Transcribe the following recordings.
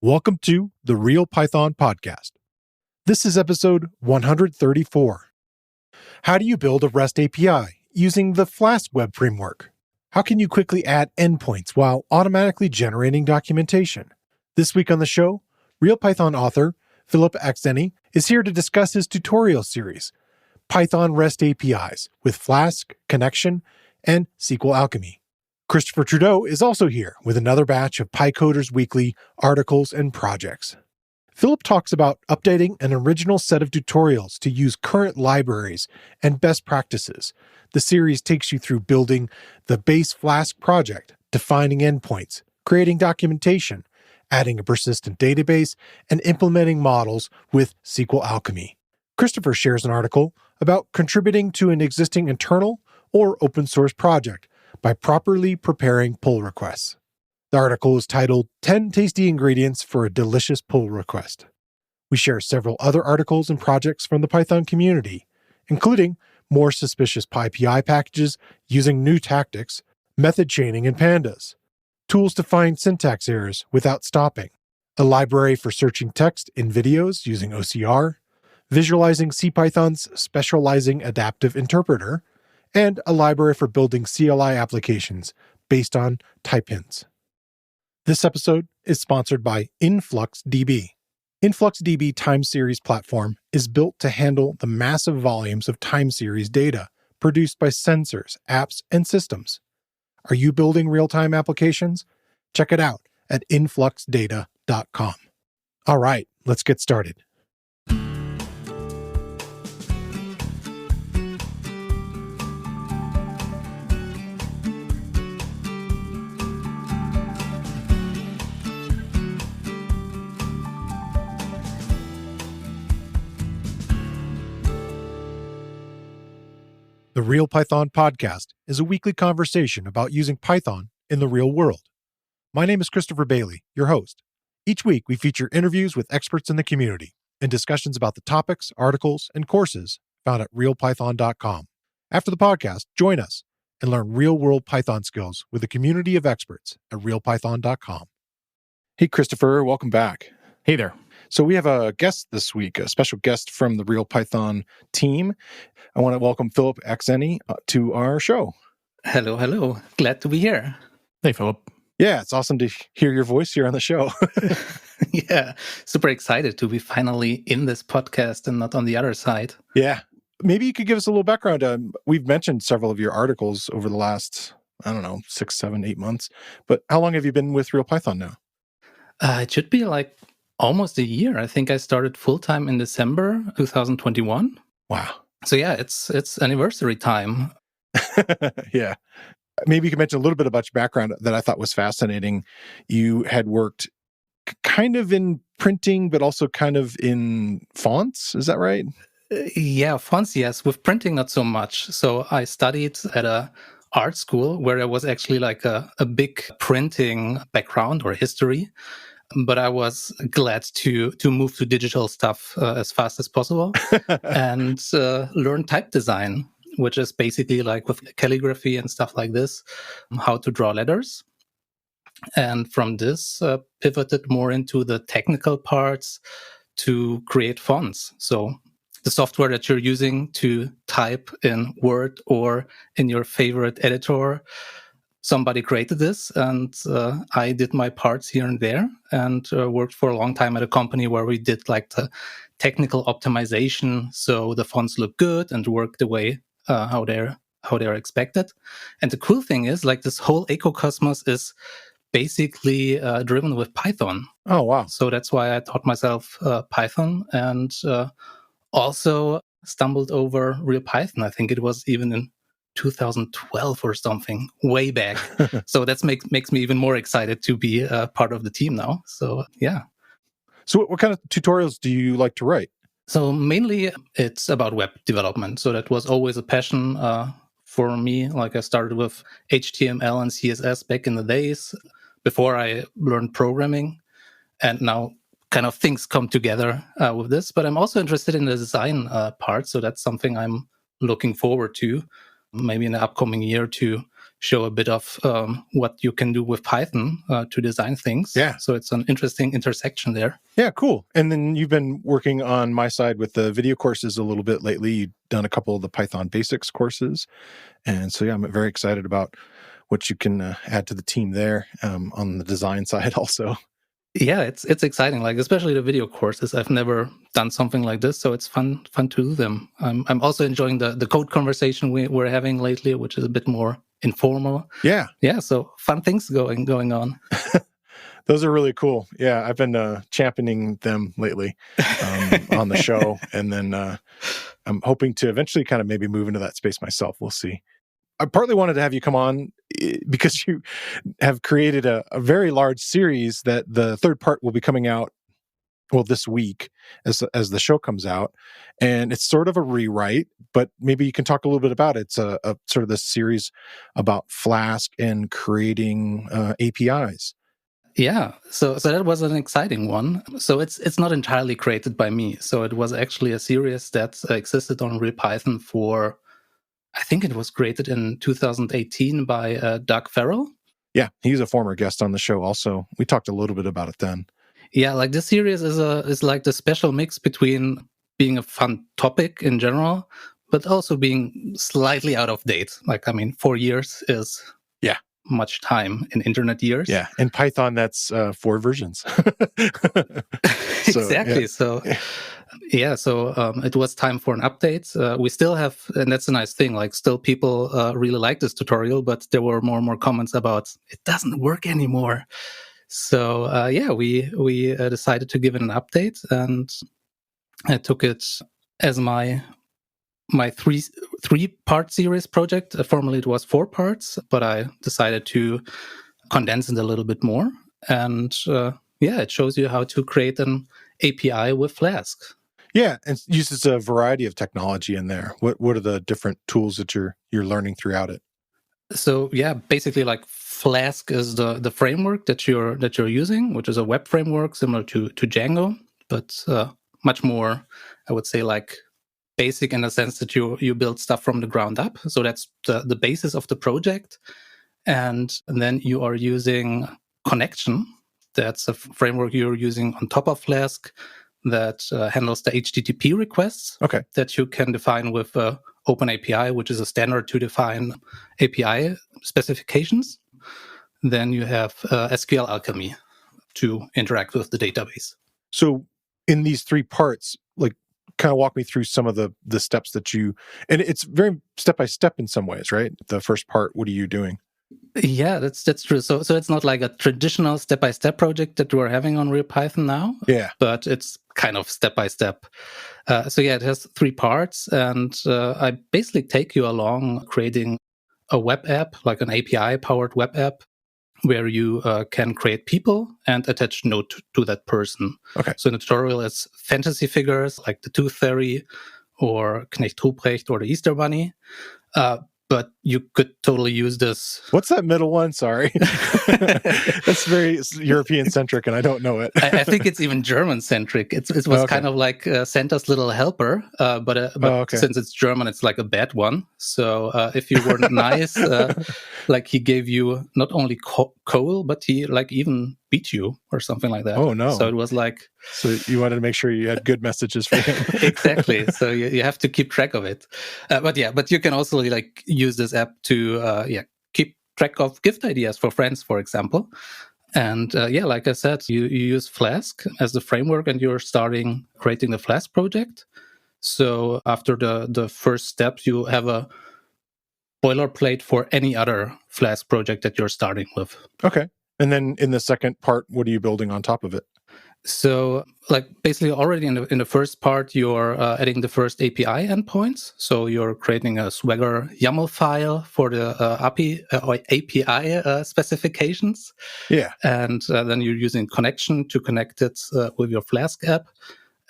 Welcome to the Real Python Podcast. This is episode 134. How do you build a REST API using the Flask web framework? How can you quickly add endpoints while automatically generating documentation? This week on the show, Real Python author Philipp Acsany is here to discuss his tutorial series, Python REST APIs with Flask, Connexion, and SQLAlchemy. Christopher Trudeau is also here with another batch of PyCoder's weekly articles and projects. Philipp talks about updating an original set of tutorials to use current libraries and best practices. The series takes you through building the base Flask project, defining endpoints, creating documentation, adding a persistent database, and implementing models with SQLAlchemy. Christopher shares an article about contributing to an existing internal or open source project by properly preparing pull requests. The article is titled 10 Tasty Ingredients for a Delicious Pull Request. We share several other articles and projects from the Python community, including more suspicious PyPI packages using new tactics, method chaining in Pandas, tools to find syntax errors without stopping, a library for searching text in videos using OCR, visualizing CPython's specializing adaptive interpreter, and a library for building CLI applications based on type hints. This episode is sponsored by InfluxDB. InfluxDB time series platform is built to handle the massive volumes of time series data produced by sensors, apps, and systems. Are you building real-time applications? Check it out at influxdata.com. All right, let's get started. The Real Python Podcast is a weekly conversation about using Python in the real world. My name is Christopher Bailey, your host. Each week, we feature interviews with experts in the community and discussions about the topics, articles, and courses found at realpython.com. After the podcast, join us and learn real-world Python skills with a community of experts at realpython.com. Hey, Christopher, welcome back. Hey there. So we have a guest this week, a special guest from the Real Python team. I want to welcome Philipp Acsany to our show. Hello. Glad to be here. Hey, Philip. Yeah, it's awesome to hear your voice here on the show. Yeah, super excited to be finally in this podcast and not on the other side. Yeah. Maybe you could give us a little background. We've mentioned several of your articles over the last, 6, 7, 8 months. But how long have you been with Real Python now? It should be like almost a year. I think I started full-time in December 2021. Wow. So yeah, it's anniversary time. Yeah. Maybe you could mention a little bit about your background that I thought was fascinating. You had worked kind of in printing, but also kind of in fonts. Is that right? Yeah, fonts, yes. With printing, not so much. So I studied at a art school where there was actually like a big printing background or history. But I was glad to move to digital stuff as fast as possible and learn type design, which is basically like with calligraphy and stuff like this, how to draw letters. And from this, pivoted more into the technical parts to create fonts. So the software that you're using to type in Word or in your favorite editor, somebody created this, and I did my parts here and there, and worked for a long time at a company where we did like the technical optimization, so the fonts look good and work the way how they're expected. And the cool thing is, like, this whole ecosystem is basically driven with Python. Oh wow! So that's why I taught myself Python, and also stumbled over Real Python. I think it was even in 2012 or something, way back. So that makes me even more excited to be part of the team now. So yeah. So what kind of tutorials do you like to write? So mainly it's about web development. So that was always a passion for me. Like I started with HTML and CSS back in the days before I learned programming. And now kind of things come together with this. But I'm also interested in the design part. So that's something I'm looking forward to, maybe in the upcoming year, to show a bit of what you can do with Python to design things. Yeah. So it's an interesting intersection there. Yeah, cool. And then you've been working on my side with the video courses a little bit lately. You've done a couple of the Python basics courses. And so, yeah, I'm very excited about what you can add to the team there on the design side also. Yeah, it's exciting. Like especially the video courses. I've never done something like this, so it's fun to do them. I'm also enjoying the code conversation we're having lately, which is a bit more informal. Yeah. So fun things going on. Those are really cool. Yeah, I've been championing them lately on the show. And then I'm hoping to eventually kind of maybe move into that space myself. We'll see. I partly wanted to have you come on because you have created a very large series that the third part will be coming out, well, this week as the show comes out. And it's sort of a rewrite, but maybe you can talk a little bit about it. It's a sort of this series about Flask and creating APIs. Yeah, so that was an exciting one. So it's not entirely created by me. So it was actually a series that existed on RealPython for, I think it was created in 2018 by Doug Farrell. Yeah, he's a former guest on the show also. We talked a little bit about it then. Yeah, like this series is like the special mix between being a fun topic in general, but also being slightly out of date. Like, I mean, 4 years is much time in internet years. Yeah, in Python, that's 4 versions. Exactly. So it was time for an update. We still have, and that's a nice thing, like still people really like this tutorial, but there were more and more comments about it doesn't work anymore. So we decided to give it an update, and I took it as my three-part series project. Formerly it was 4 parts, but I decided to condense it a little bit more. And it shows you how to create an API with Flask. Yeah, and it uses a variety of technology in there. What are the different tools that you're learning throughout it? So yeah, basically like Flask is the framework that you're using, which is a web framework similar to Django, but much more, I would say, like basic in the sense that you build stuff from the ground up. So that's the basis of the project. And then you are using Connexion. That's a framework you're using on top of Flask that handles the HTTP requests that you can define with OpenAPI, which is a standard to define API specifications. Then you have SQLAlchemy to interact with the database. So in these 3 parts, like, kind of walk me through some of the steps that you, and it's very step-by-step in some ways, right? The first part, what are you doing? Yeah, that's true. So it's not like a traditional step-by-step project that we're having on RealPython now. Yeah. But it's kind of step-by-step. It has 3 parts, and I basically take you along creating a web app, like an API-powered web app, where you can create people and attach node to that person. Okay. So in the tutorial, it's fantasy figures like the Tooth Fairy or Knecht Ruprecht or the Easter Bunny. But you could totally use this. What's that middle one? Sorry. That's very European-centric, and I don't know it. I think it's even German-centric. It was kind of like Santa's little helper, but since it's German, it's like a bad one. So if you weren't nice, like he gave you not only coal, but he like even beat you or something like that. Oh, no. So it was like... So you wanted to make sure you had good messages for him. Exactly. So you have to keep track of it. But you can also like use this app to keep track of gift ideas for friends, for example. And like I said, you use Flask as the framework, and you're starting creating the Flask project. So after the first steps, you have a boilerplate for any other Flask project that you're starting with. Okay. And then in the second part, what are you building on top of it? So, like basically, already in the first part, you're adding the first API endpoints. So you're creating a Swagger YAML file for the API specifications. Yeah, and then you're using Connexion to connect it with your Flask app,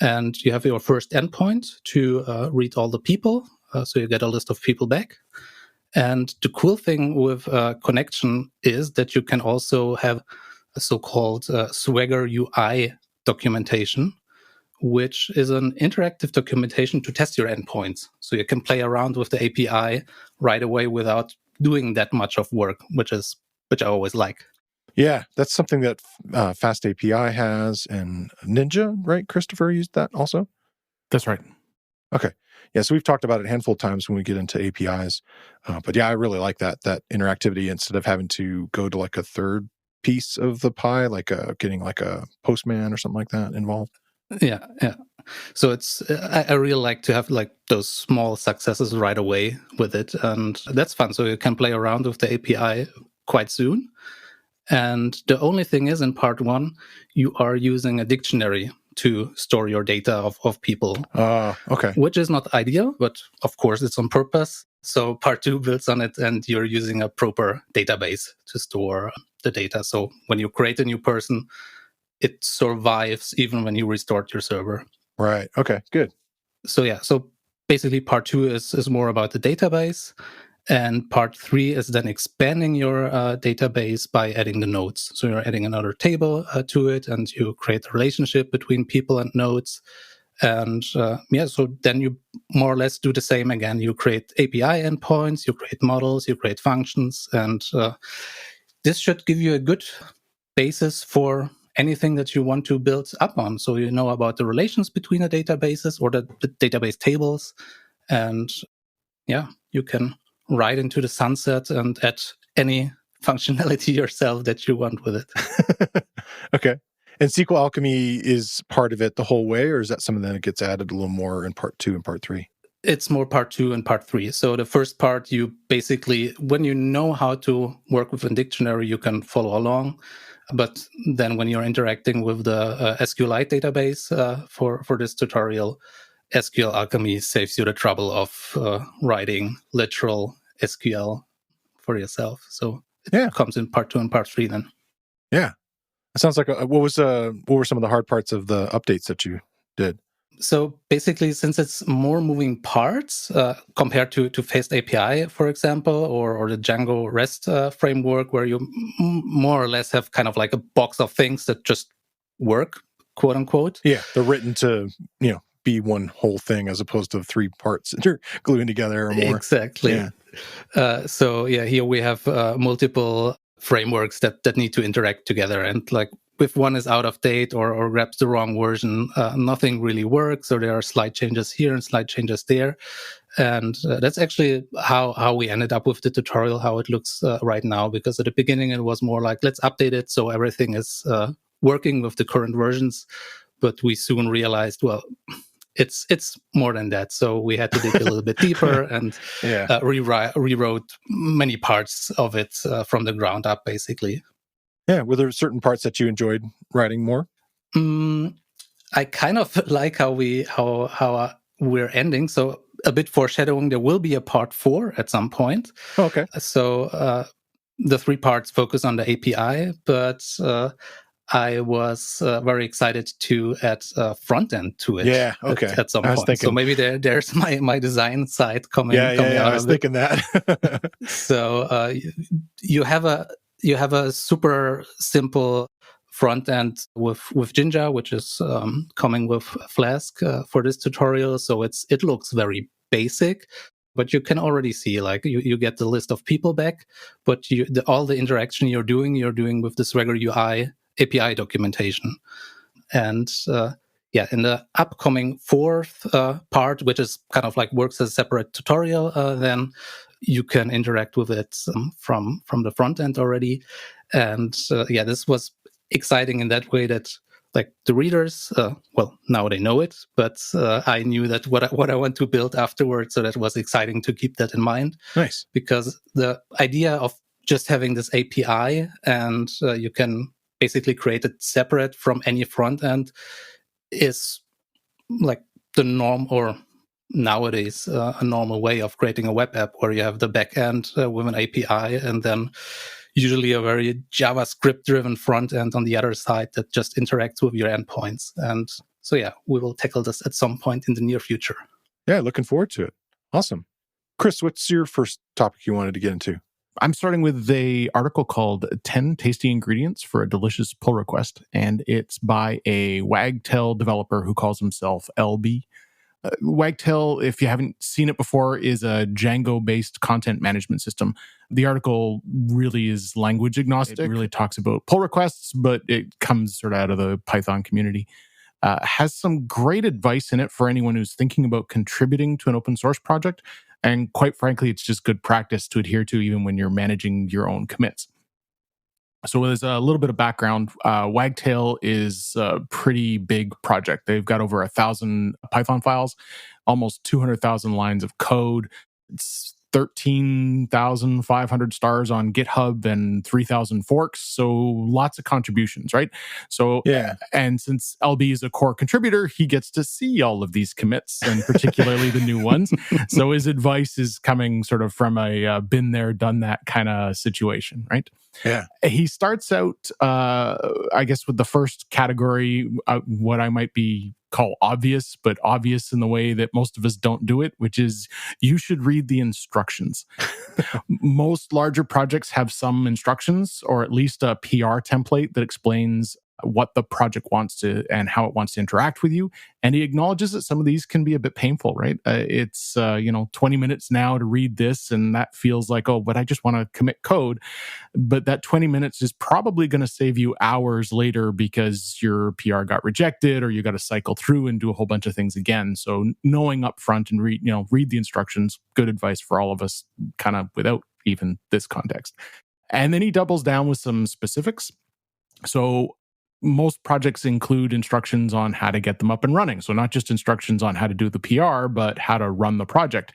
and you have your first endpoint to read all the people. So you get a list of people back. And the cool thing with Connexion is that you can also have a so-called Swagger UI documentation, which is an interactive documentation to test your endpoints. So you can play around with the API right away without doing that much of work, which I always like. Yeah, that's something that Fast API has, and Ninja, right? Christopher used that also? That's right. Okay. Yeah, so we've talked about it a handful of times when we get into APIs. But yeah, I really like that interactivity instead of having to go to like a third piece of the pie, like getting like a postman or something like that involved. Yeah. So I really like to have like those small successes right away with it, and that's fun. So you can play around with the API quite soon. And the only thing is, in part 1, you are using a dictionary to store your data of people. Okay. Which is not ideal, but of course it's on purpose. So part 2 builds on it, and you're using a proper database to store the data. So when you create a new person, it survives even when you restart your server. Right. Okay, good. So basically part 2 is more about the database. And part 3 is then expanding your database by adding the nodes. So you're adding another table to it, and you create a relationship between people and nodes. And so then you more or less do the same again. You create API endpoints, you create models, you create functions. And this should give you a good basis for anything that you want to build up on. So you know about the relations between the databases or the database tables. And you can ride into the sunset and add any functionality yourself that you want with it. Okay. And SQLAlchemy is part of it the whole way, or is that something that gets added a little more in part 2 and part 3? It's more part 2 and part 3. So the first part, you basically, when you know how to work with a dictionary, you can follow along. But then when you're interacting with the SQLite database for this tutorial, SQLAlchemy saves you the trouble of writing literal SQL for yourself. So it comes in part 2 and part 3 then. Yeah. It sounds like what were some of the hard parts of the updates that you did? So basically, since it's more moving parts compared to Fast API, for example, or the Django REST framework, where you more or less have kind of like a box of things that just work, quote unquote. Yeah, they're written to, be one whole thing as opposed to 3 parts that you're gluing together or more. Exactly. Yeah. Here we have multiple frameworks that need to interact together, and like if one is out of date or grabs the wrong version, nothing really works. So there are slight changes here and slight changes there. And that's actually how we ended up with the tutorial, how it looks right now, because at the beginning it was more like, let's update it so everything is working with the current versions. But we soon realized, well, it's more than that. So we had to dig a little bit deeper and rewrote many parts of it from the ground up, basically. Yeah. Were there certain parts that you enjoyed writing more? I kind of like how we're ending. So a bit foreshadowing, there will be a part 4 at some point. Oh, okay. So the 3 parts focus on the API, but I was very excited to add front end to it. Yeah, okay. At some point. So maybe there's my design side coming. Yeah. I was thinking that. So you have a super simple front end with Jinja, which is coming with Flask for this tutorial. So it looks very basic, but you can already see like you get the list of people back, but all the interaction you're doing with this regular UI API documentation. And in the upcoming 4th part, which is kind of like works as a separate tutorial, then you can interact with it from the front end already. And this was exciting in that way that like the readers, now they know it, but I knew that what I want to build afterwards. So that was exciting to keep that in mind. Nice. Because the idea of just having this API and you can basically create it separate from any front end is like the norm, or nowadays a normal way of creating a web app, where you have the back end with an API and then usually a very JavaScript driven front end on the other side that just interacts with your endpoints. And so we will tackle this at some point in the near future. Yeah, looking forward to it. Awesome. Chris, what's your first topic you wanted to get into? I'm starting with an article called 10 Tasty Ingredients for a Delicious Pull Request, and it's by a Wagtail developer who calls himself LB. Wagtail, if you haven't seen it before, is a Django-based content management system. The article really is language agnostic. It really talks about pull requests, but it comes sort of out of the Python community. Has some great advice in it for anyone who's thinking about contributing to an open source project. And quite frankly, it's just good practice to adhere to even when you're managing your own commits. So there's a little bit of background. Wagtail is a pretty big project. They've got over 1,000 Python files, almost 200,000 lines of code. It's 13,500 stars on GitHub and 3,000 forks. So lots of contributions, right? So, Yeah. And since LB is a core contributor, he gets to see all of these commits and particularly the new ones. So his advice is coming sort of from a been there, done that kind of situation, right? Yeah. He starts out, I guess, with the first category, what I might call obvious, but obvious in the way that most of us don't do it, which is you should read the instructions. Most larger projects have some instructions, or at least a PR template that explains what the project wants to and how it wants to interact with you. And he acknowledges that some of these can be a bit painful, right? It's 20 minutes now to read this, and that feels like, oh, but I just want to commit code. But that 20 minutes is probably going to save you hours later because your PR got rejected, or you got to cycle through and do a whole bunch of things again. So knowing up front and read the instructions, good advice for all of us, kind of without even this context. And then he doubles down with some specifics. So most projects include instructions on how to get them up and running. So not just instructions on how to do the PR, but how to run the project.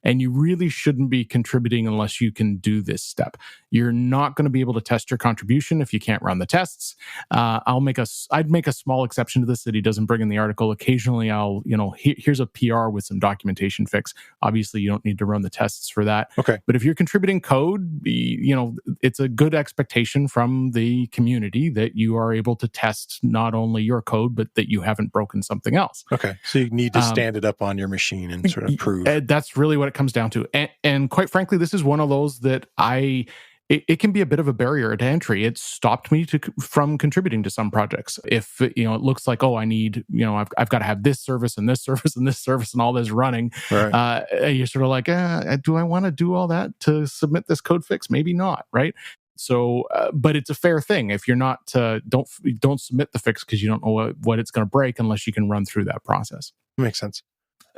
And you really shouldn't be contributing unless you can do this step. You're not going to be able to test your contribution if you can't run the tests. I'd make a small exception to this that he doesn't bring in the article. Occasionally, here's a PR with some documentation fix. Obviously, you don't need to run the tests for that. Okay. But if you're contributing code, it's a good expectation from the community that you are able to test not only your code, but that you haven't broken something else. Okay. So you need to stand it up on your machine and sort of prove. That's really what it cocomes down to. And quite frankly, this is one of those that it can be a bit of a barrier to entry. It stopped me from contributing to some projects. If it looks like, oh, I need, I've got to have this service and this service and this service and all this running. Right. You're sort of like, do I want to do all that to submit this code fix? Maybe not, right? So, but it's a fair thing. If you're not, don't submit the fix because you don't know what it's going to break unless you can run through that process. Makes sense.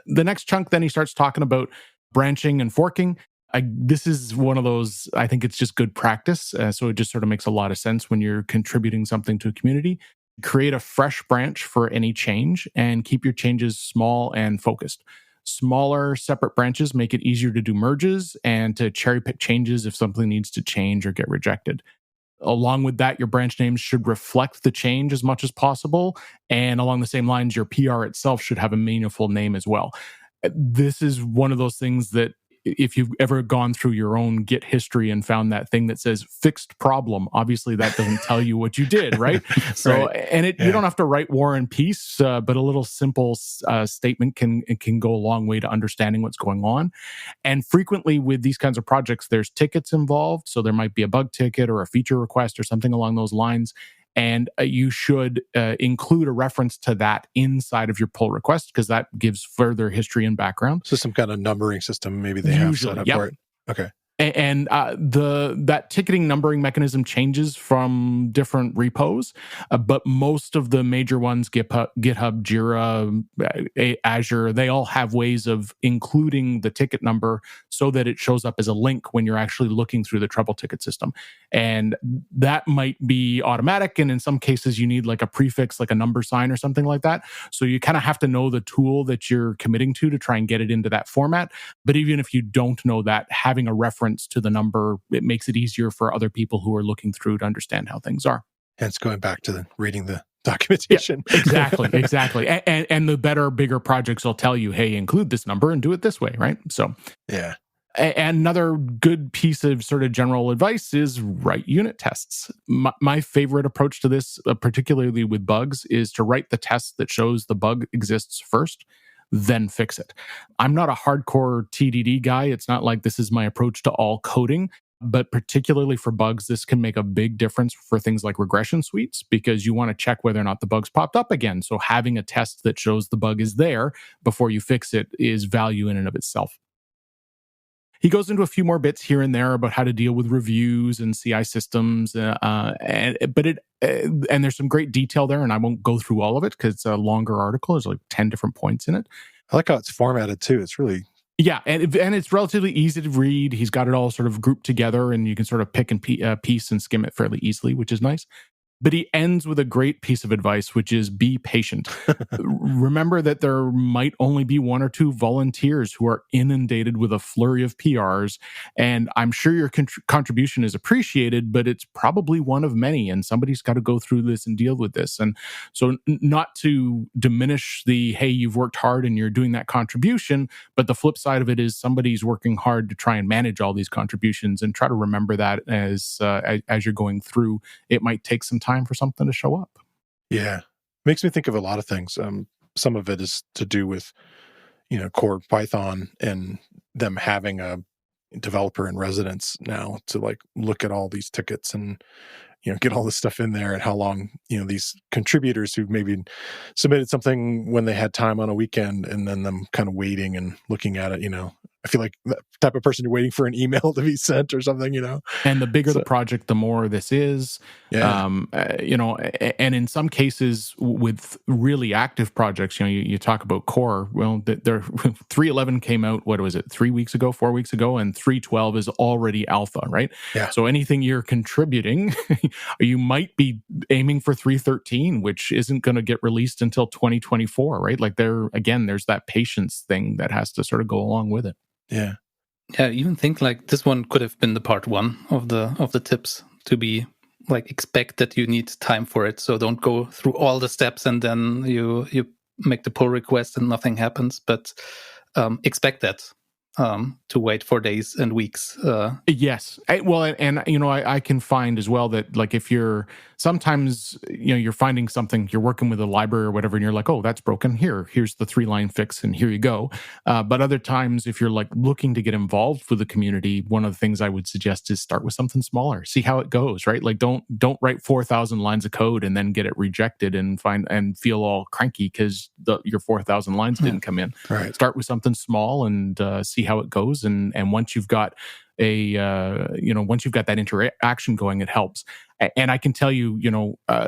The next chunk, then he starts talking about branching and forking. This is one of those, I think it's just good practice. So it just sort of makes a lot of sense when you're contributing something to a community. Create a fresh branch for any change and keep your changes small and focused. Smaller, separate branches make it easier to do merges and to cherry pick changes if something needs to change or get rejected. Along with that, your branch names should reflect the change as much as possible. And along the same lines, your PR itself should have a meaningful name as well. This is one of those things that if you've ever gone through your own Git history and found that thing that says fixed problem, obviously that doesn't tell you what you did, right? So, right. And you don't have to write War and Peace, but a little simple statement can go a long way to understanding what's going on. And frequently with these kinds of projects, there's tickets involved. So there might be a bug ticket or a feature request or something along those lines. And you should include a reference to that inside of your pull request because that gives further history and background. So some kind of numbering system maybe they have set up for it. Okay. And that ticketing numbering mechanism changes from different repos, but most of the major ones, GitHub, Jira, Azure, they all have ways of including the ticket number so that it shows up as a link when you're actually looking through the trouble ticket system. And that might be automatic, and in some cases you need like a prefix, like a number sign or something like that. So you kind of have to know the tool that you're committing to try and get it into that format. But even if you don't know that, having a reference to the number, it makes it easier for other people who are looking through to understand how things are. Hence going back to reading the documentation. Yeah, exactly. And the better, bigger projects will tell you, hey, include this number and do it this way, right? So yeah. And another good piece of sort of general advice is write unit tests. My favorite approach to this, particularly with bugs, is to write the test that shows the bug exists first, then fix it. I'm not a hardcore TDD guy. It's not like this is my approach to all coding. But particularly for bugs, this can make a big difference for things like regression suites, because you want to check whether or not the bug's popped up again. So having a test that shows the bug is there before you fix it is value in and of itself. He goes into a few more bits here and there about how to deal with reviews and CI systems, and there's some great detail there, and I won't go through all of it because it's a longer article. There's like 10 different points in it. I like how it's formatted too. It's really... Yeah, and it's relatively easy to read. He's got it all sort of grouped together, and you can sort of pick and piece and skim it fairly easily, which is nice. But he ends with a great piece of advice, which is be patient. Remember that there might only be one or two volunteers who are inundated with a flurry of PRs, and I'm sure your contribution is appreciated, but it's probably one of many, and somebody's got to go through this and deal with this. And so not to diminish the, hey, you've worked hard and you're doing that contribution, but the flip side of it is somebody's working hard to try and manage all these contributions, and try to remember that as you're going through. It might take some time for something to show up. Yeah. Makes me think of a lot of things. Some of it is to do with, core Python and them having a developer in residence now to like look at all these tickets and, get all this stuff in there, and how long, these contributors who maybe submitted something when they had time on a weekend, and then them kind of waiting and looking at it, I feel like that type of person, you're waiting for an email to be sent or something, And the bigger the project, the more this is. Yeah. And in some cases with really active projects, you talk about core. Well, 3.11 came out, what was it, 4 weeks ago, and 3.12 is already alpha, right? Yeah. So anything you're contributing, you might be aiming for 3.13, which isn't going to get released until 2024, right? Like there's that patience thing that has to sort of go along with it. Yeah. Yeah, I even think like this one could have been the part one of the tips, to be like, expect that you need time for it. So don't go through all the steps and then you make the pull request and nothing happens. But expect that. To wait for days and weeks. Yes. I can find as well that like if you're sometimes, you're finding something, you're working with a library or whatever, and you're like, oh, that's broken. Here's the 3-line fix, and here you go. But other times, if you're like looking to get involved with the community, one of the things I would suggest is start with something smaller, see how it goes, right? Like don't write 4,000 lines of code and then get it rejected and feel all cranky because your 4,000 lines didn't come in. Right. Start with something small and see how it goes, and once you've got once you've got that interaction going, it helps. And I can tell you,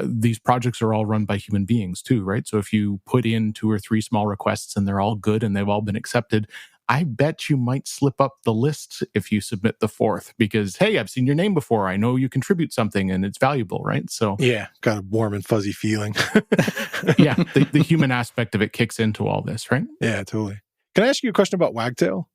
these projects are all run by human beings too, right? So if you put in 2 or 3 small requests and they're all good and they've all been accepted, I bet you might slip up the list if you submit the 4th, because, hey, I've seen your name before. I know you contribute something and it's valuable, right? So yeah, got a warm and fuzzy feeling. Yeah, the human aspect of it kicks into all this, right? Yeah, totally. Can I ask you a question about Wagtail?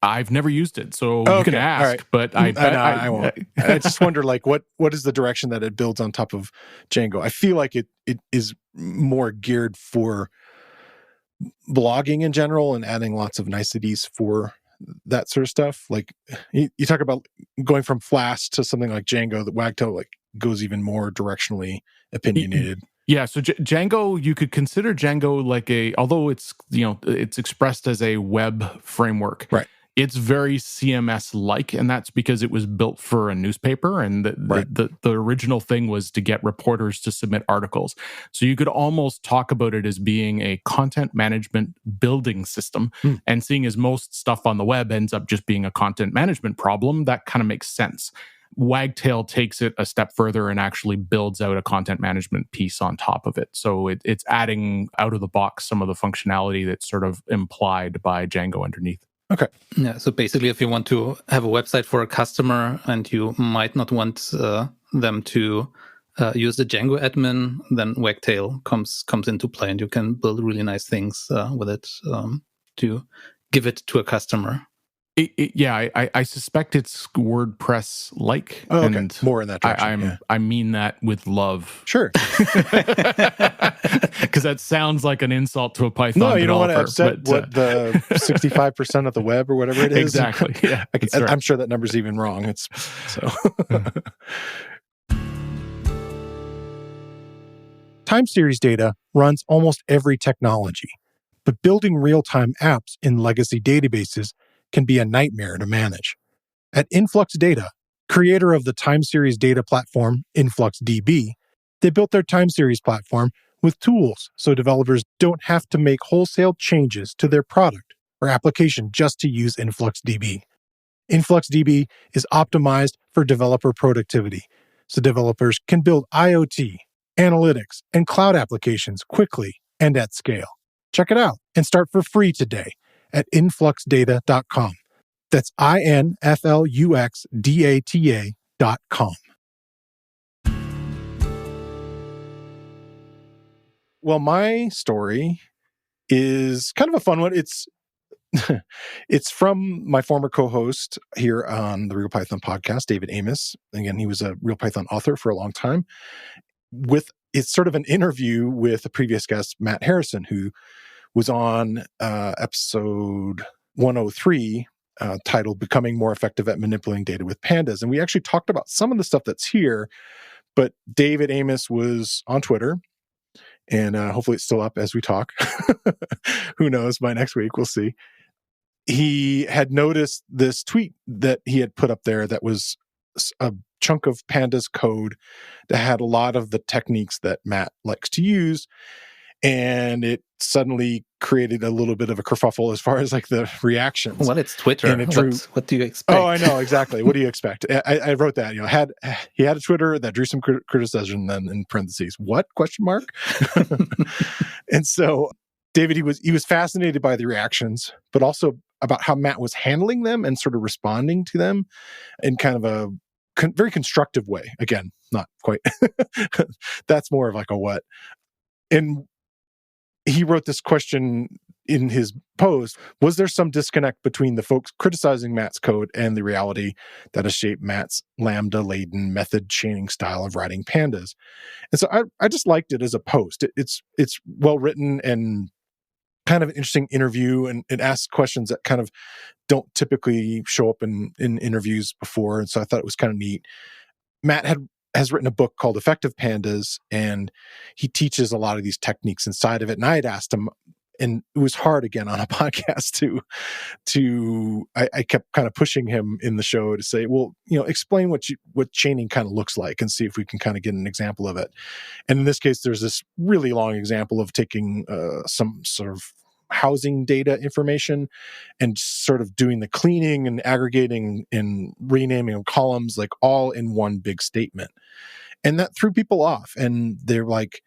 I've never used it, so you can ask, right. But I won't. I just wonder, like, what is the direction that it builds on top of Django? I feel like it is more geared for blogging in general and adding lots of niceties for that sort of stuff. Like you talk about going from Flask to something like Django, that Wagtail like goes even more directionally opinionated. Yeah, so Django, you could consider Django like although it's it's expressed as a web framework, right? It's very CMS-like, and that's because it was built for a newspaper, and the original thing was to get reporters to submit articles. So you could almost talk about it as being a content management building system, and seeing as most stuff on the web ends up just being a content management problem, that kind of makes sense. Wagtail takes it a step further and actually builds out a content management piece on top of it. So it's adding out of the box some of the functionality that's sort of implied by Django underneath. Okay. Yeah. So basically, if you want to have a website for a customer and you might not want them to use the Django admin, then Wagtail comes into play, and you can build really nice things with it to give it to a customer. I suspect it's WordPress-like. Oh, okay. And more in that direction. I mean that with love. Sure. Because that sounds like an insult to a Python developer. No, you don't want to upset the 65% of the web or whatever it is. Exactly. Yeah, I'm sure that number's even wrong. It's so. Time series data runs almost every technology, but building real-time apps in legacy databases can be a nightmare to manage. At InfluxDB, Creator of the time series data platform, InfluxDB, they built their time series platform with tools so developers don't have to make wholesale changes to their product or application just to use InfluxDB. InfluxDB is optimized for developer productivity, so developers can build IoT, analytics, and cloud applications quickly and at scale. Check it out and start for free today at influxdata.com. That's INFLUXDATA.com. Well, my story is kind of a fun one. It's it's from my former co-host here on the Real Python podcast, David Amos. Again, he was a Real Python author for a long time. It's sort of an interview with a previous guest, Matt Harrison, who was on episode 103, titled Becoming More Effective at Manipulating Data with Pandas. And we actually talked about some of the stuff that's here, but David Amos was on Twitter, and hopefully it's still up as we talk. Who knows? By next week, we'll see. He had noticed this tweet that he had put up there that was a chunk of Pandas code that had a lot of the techniques that Matt likes to use. And it suddenly created a little bit of a kerfuffle as far as like the reactions. Well, it's Twitter. And it drew, what do you expect? Oh, I know, exactly. What do you expect? I wrote that, he had a Twitter that drew some criticism, then in parentheses, what? Question mark? And so David, he was fascinated by the reactions, but also about how Matt was handling them and sort of responding to them in kind of a very constructive way. Again, not quite. That's more of like a what. And he wrote this question in his post: was there some disconnect between the folks criticizing Matt's code and the reality that has shaped Matt's lambda-laden method chaining style of writing pandas? And so I just liked it as a post. It's well written and kind of an interesting interview, and it asks questions that kind of don't typically show up in interviews before. And so I thought it was kind of neat. Matt has written a book called Effective Pandas, and he teaches a lot of these techniques inside of it. And I had asked him, and it was hard again on a podcast I kept kind of pushing him in the show to say, well, explain what chaining kind of looks like and see if we can kind of get an example of it. And in this case, there's this really long example of taking some sort of housing data information and sort of doing the cleaning and aggregating and renaming of columns, like all in one big statement. And that threw people off. And they're like,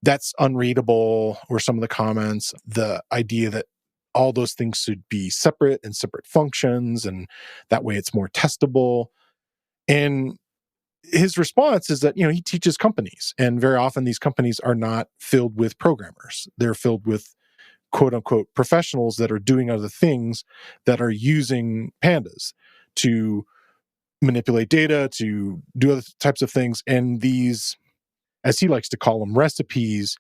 that's unreadable, were some of the comments. The idea that all those things should be separate and separate functions, and that way it's more testable. And his response is that, he teaches companies, and very often these companies are not filled with programmers. They're filled with quote unquote professionals that are doing other things, that are using pandas to manipulate data, to do other types of things. And these, as he likes to call them, recipes,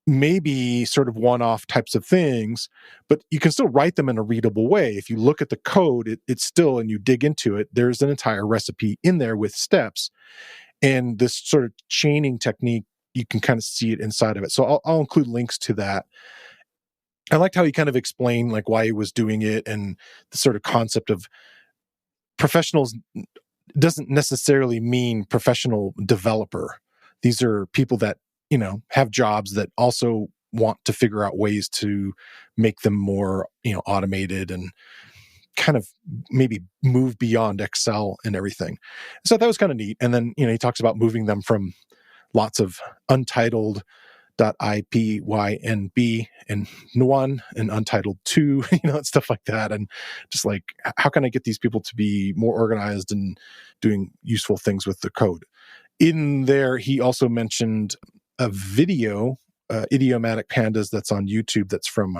may be sort of one-off types of things, but you can still write them in a readable way. If you look at the code, it's still, and you dig into it, there's an entire recipe in there with steps. And this sort of chaining technique, you can kind of see it inside of it. So I'll include links to that. I liked how he kind of explained like why he was doing it, and the sort of concept of professionals doesn't necessarily mean professional developer. These are people that, have jobs that also want to figure out ways to make them more, automated and kind of maybe move beyond Excel and everything. So that was kind of neat. And then, he talks about moving them from lots of untitled .ipynb and one and untitled 2, and stuff like that. And just like, how can I get these people to be more organized and doing useful things with the code? In there, he also mentioned a video, Idiomatic Pandas, that's on YouTube, that's from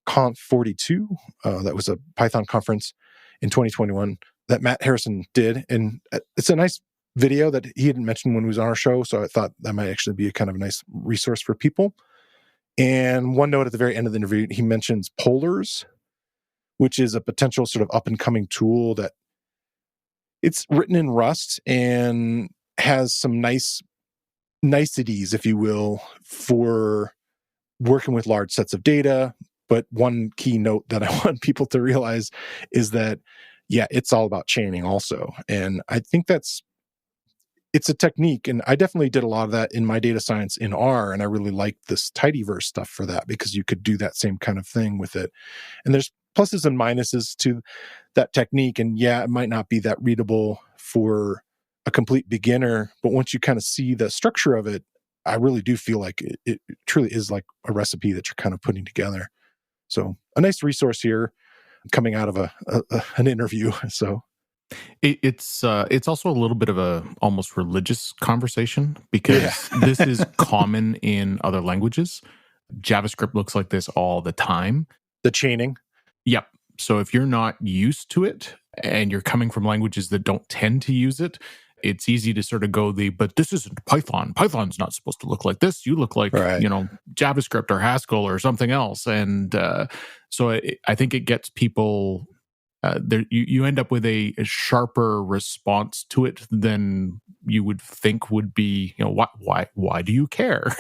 Conf 42. That was a Python conference in 2021 that Matt Harrison did. And it's a nice video that he hadn't mentioned when he was on our show, so I thought that might actually be a kind of a nice resource for people. And one note at the very end of the interview, he mentions Polars, which is a potential sort of up-and-coming tool that it's written in Rust and has some niceties, if you will, for working with large sets of data. But one key note that I want people to realize is that yeah, it's all about chaining also. And I think it's a technique. And I definitely did a lot of that in my data science in R. And I really liked this tidyverse stuff for that, because you could do that same kind of thing with it. And there's pluses and minuses to that technique. And yeah, it might not be that readable for a complete beginner, but once you kind of see the structure of it, I really do feel like it truly is like a recipe that you're kind of putting together. So a nice resource here coming out of an interview. So it's also a little bit of a almost religious conversation, because this is common in other languages. JavaScript looks like this all the time. The chaining. Yep. So if you're not used to it and you're coming from languages that don't tend to use it, it's easy to sort of go but this isn't Python. Python's not supposed to look like this. You look like, JavaScript or Haskell or something else. And so I think it gets people, you end up with a sharper response to it than you would think would be, why do you care?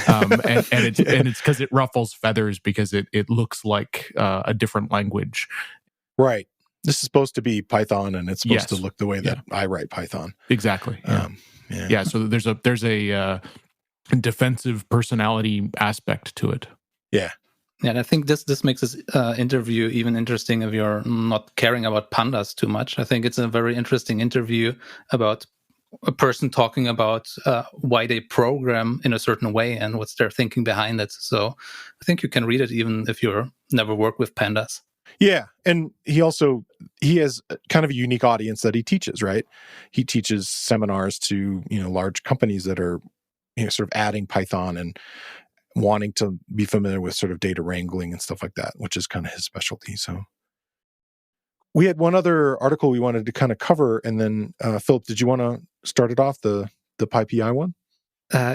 And it's because it ruffles feathers, because it looks like a different language. Right. This is supposed to be Python, and it's supposed to look the way that I write Python. Exactly. Yeah. So there's a defensive personality aspect to it. Yeah. Yeah, and I think this makes this interview even interesting if you're not caring about pandas too much. I think it's a very interesting interview about a person talking about why they program in a certain way and what's their thinking behind it. So I think you can read it even if you're never worked with pandas. Yeah. And he has kind of a unique audience that he teaches, right? He teaches seminars to, large companies that are, sort of adding Python and wanting to be familiar with sort of data wrangling and stuff like that, which is kind of his specialty. So we had one other article we wanted to kind of cover. And then, Philip, did you want to start it off, the PyPI one?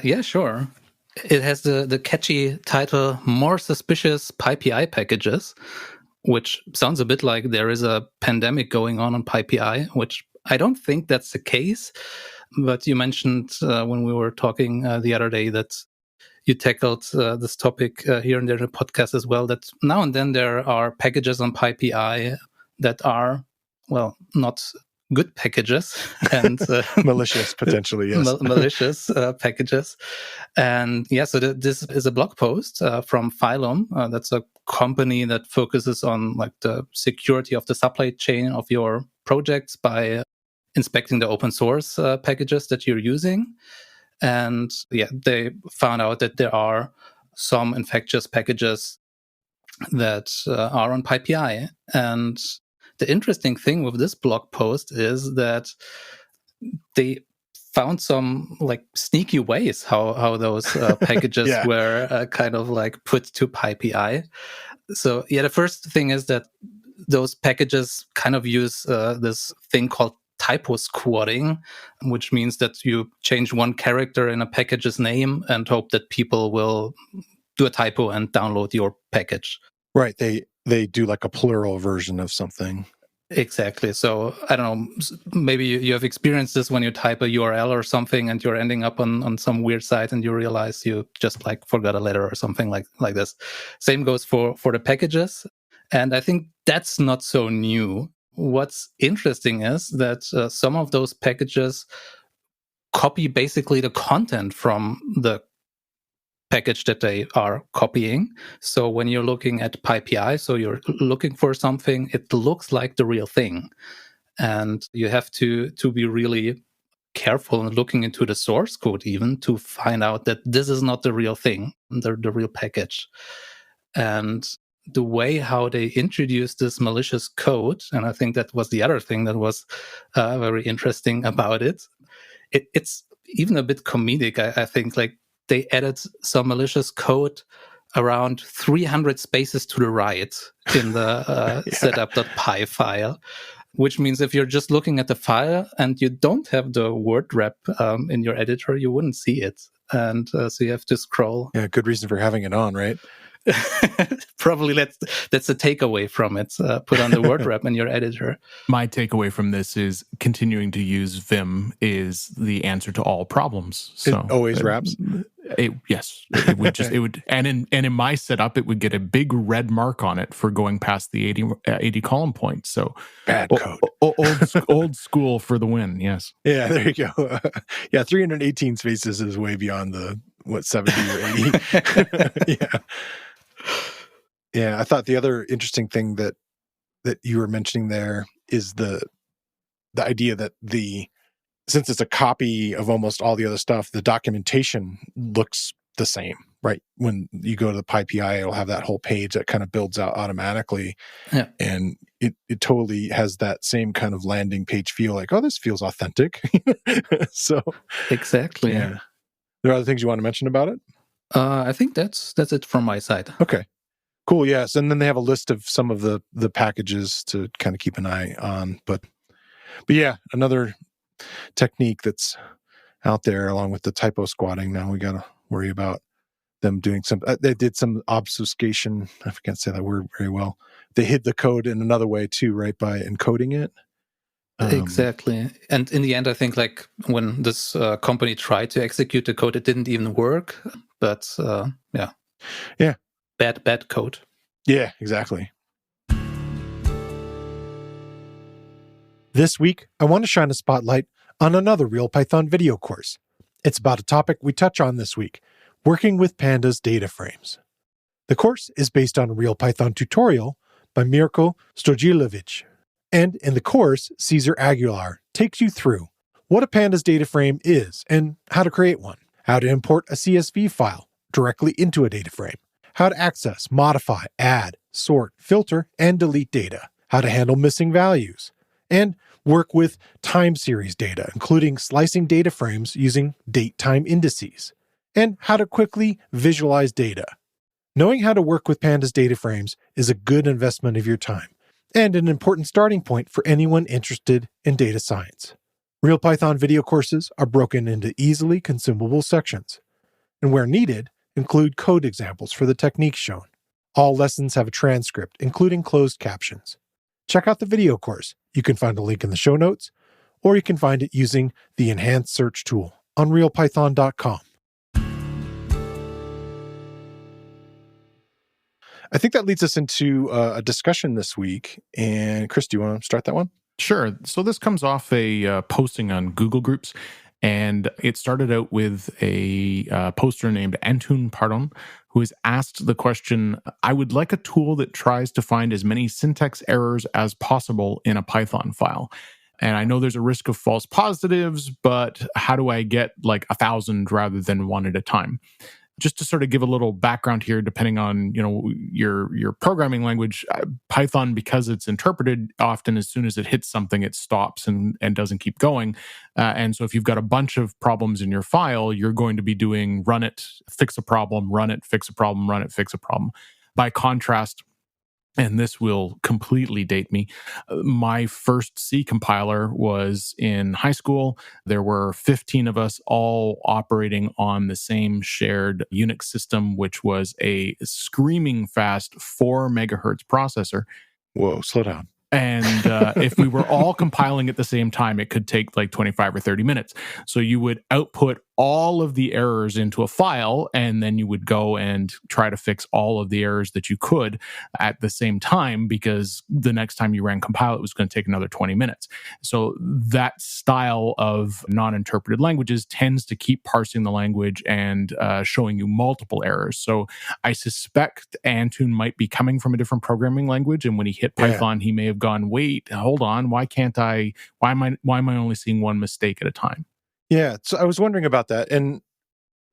Yeah, sure. It has the catchy title, More Suspicious PyPI Packages, which sounds a bit like there is a pandemic going on PyPI, which I don't think that's the case. But you mentioned when we were talking the other day that you tackled this topic here and there in the podcast as well, that now and then there are packages on PyPI that are, well, not good packages and malicious, potentially, yes. Malicious packages. And yeah, so this is a blog post from Phylum. That's a company that focuses on like the security of the supply chain of your projects by inspecting the open source packages that you're using. And yeah, they found out that there are some infectious packages that are on PyPI. And the interesting thing with this blog post is that they found some like sneaky ways how those packages were kind of like put to PyPI. So yeah, the first thing is that those packages kind of use this thing called typo squatting, which means that you change one character in a package's name and hope that people will do a typo and download your package. Right. They do like a plural version of something. Exactly. So I don't know, maybe you have experienced this when you type a URL or something and you're ending up on some weird site and you realize you just like forgot a letter or something like this. Same goes for the packages. And I think that's not so new. What's interesting is that some of those packages copy basically the content from the package that they are copying. So when you're looking at PyPI, so you're looking for something, it looks like the real thing. And you have to be really careful in looking into the source code even to find out that this is not the real thing, the real package. And the way how they introduced this malicious code, and I think that was the other thing that was very interesting about it, it's even a bit comedic, I think. Like, they added some malicious code around 300 spaces to the right in the setup.py file, which means if you're just looking at the file and you don't have the word wrap in your editor, you wouldn't see it. And so you have to scroll. Yeah, good reason for having it on, right? Probably that's a takeaway from it. Put on the word wrap in your editor. My takeaway from this is continuing to use Vim is the answer to all problems. So it always wraps. Yes, it would just and in my setup it would get a big red mark on it for going past the 80 column point. So bad code, old school for the win. Yes. Yeah, there you go. 318 spaces is way beyond the 70 or 80. Yeah. I thought the other interesting thing that you were mentioning there is the idea that since it's a copy of almost all the other stuff, the documentation looks the same, right? When you go to the PyPI, it'll have that whole page that kind of builds out automatically. Yeah. And it totally has that same kind of landing page feel, like, oh, this feels authentic. So exactly. Yeah. There are other things you want to mention about it? I think that's it from my side. Okay. Cool. Yes. And then they have a list of some of the packages to kind of keep an eye on. But yeah, another technique that's out there along with the typo squatting. Now we got to worry about them doing some, they did some obfuscation. I can't say that word very well. They hid the code in another way too, right? By encoding it. Exactly. And in the end, I think like when this company tried to execute the code, it didn't even work. But yeah. Bad code. Yeah, exactly. This week, I want to shine a spotlight on another Real Python video course. It's about a topic we touch on this week, working with Pandas data frames. The course is based on a Real Python tutorial by Mirko Stojilovic. And in the course, Cesar Aguilar takes you through what a Pandas data frame is and how to create one, how to import a CSV file directly into a data frame, how to access, modify, add, sort, filter, and delete data, how to handle missing values, and work with time series data, including slicing data frames using date-time indices, and how to quickly visualize data. Knowing how to work with Pandas data frames is a good investment of your time, and an important starting point for anyone interested in data science. Real Python video courses are broken into easily consumable sections, and where needed, include code examples for the techniques shown. All lessons have a transcript, including closed captions. Check out the video course. You can find a link in the show notes, or you can find it using the enhanced search tool on realpython.com. I think that leads us into a discussion this week. And Chris, do you want to start that one? Sure. So this comes off a posting on Google Groups, and it started out with a poster named Antun Pardon, who has asked the question, I would like a tool that tries to find as many syntax errors as possible in a Python file. And I know there's a risk of false positives, but how do I get like 1,000 rather than one at a time? Just to sort of give a little background here, depending on your programming language, Python, because it's interpreted, often as soon as it hits something, it stops and doesn't keep going. And so if you've got a bunch of problems in your file, you're going to be doing run it, fix a problem, run it, fix a problem, run it, fix a problem. By contrast, and this will completely date me, my first C compiler was in high school. There were 15 of us all operating on the same shared Unix system, which was a screaming fast 4 megahertz processor. Whoa, slow down. And if we were all compiling at the same time, it could take like 25 or 30 minutes. So you would output all of the errors into a file, and then you would go and try to fix all of the errors that you could at the same time, because the next time you ran compile, it was going to take another 20 minutes. So that style of non-interpreted languages tends to keep parsing the language and showing you multiple errors. So I suspect Antun might be coming from a different programming language, and when he hit Python, he may have gone, wait, hold on, why am I only seeing one mistake at a time? Yeah, so I was wondering about that. And